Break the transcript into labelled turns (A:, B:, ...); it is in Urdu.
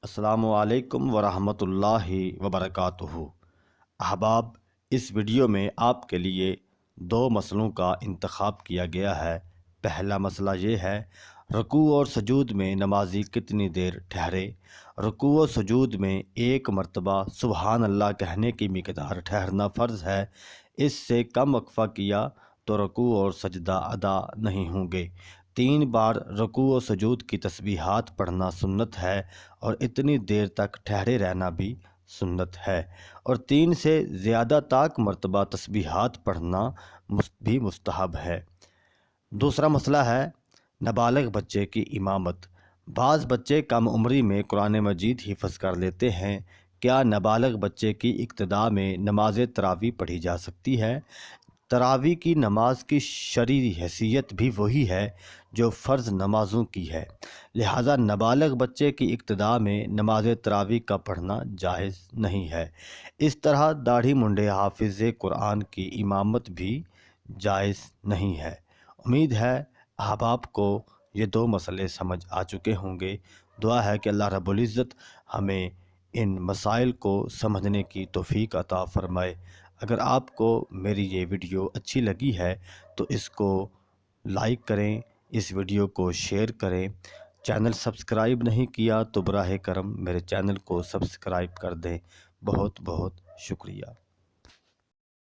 A: السلام علیکم ورحمۃ اللہ وبرکاتہ۔ احباب، اس ویڈیو میں آپ کے لیے دو مسئلوں کا انتخاب کیا گیا ہے۔ پہلا مسئلہ یہ ہے، رکوع اور سجود میں نمازی کتنی دیر ٹھہرے؟ رکوع و سجود میں ایک مرتبہ سبحان اللہ کہنے کی مقدار ٹھہرنا فرض ہے۔ اس سے کم وقفہ کیا تو رکوع اور سجدہ ادا نہیں ہوں گے۔ 3 بار رکوع و سجود کی تسبیحات پڑھنا سنت ہے اور اتنی دیر تک ٹھہرے رہنا بھی سنت ہے، اور 3 سے زیادہ طاق مرتبہ تسبیحات پڑھنا بھی مستحب ہے۔ دوسرا مسئلہ ہے نابالغ بچے کی امامت۔ بعض بچے کم عمری میں قرآن مجید حفظ کر لیتے ہیں۔ کیا نابالغ بچے کی اقتداء میں نماز تراویح پڑھی جا سکتی ہے؟ تراویح کی نماز کی شرعی حیثیت بھی وہی ہے جو فرض نمازوں کی ہے، لہٰذا نابالغ بچے کی اقتداء میں نماز تراویح کا پڑھنا جائز نہیں ہے۔ اس طرح داڑھی منڈے حافظ قرآن کی امامت بھی جائز نہیں ہے۔ امید ہے احباب کو یہ دو مسئلے سمجھ آ چکے ہوں گے۔ دعا ہے کہ اللہ رب العزت ہمیں ان مسائل کو سمجھنے کی توفیق عطا فرمائے۔ اگر آپ کو میری یہ ویڈیو اچھی لگی ہے تو اس کو لائک کریں، اس ویڈیو کو شیئر کریں۔ چینل سبسکرائب نہیں کیا تو براہ کرم میرے چینل کو سبسکرائب کر دیں۔ بہت بہت شکریہ۔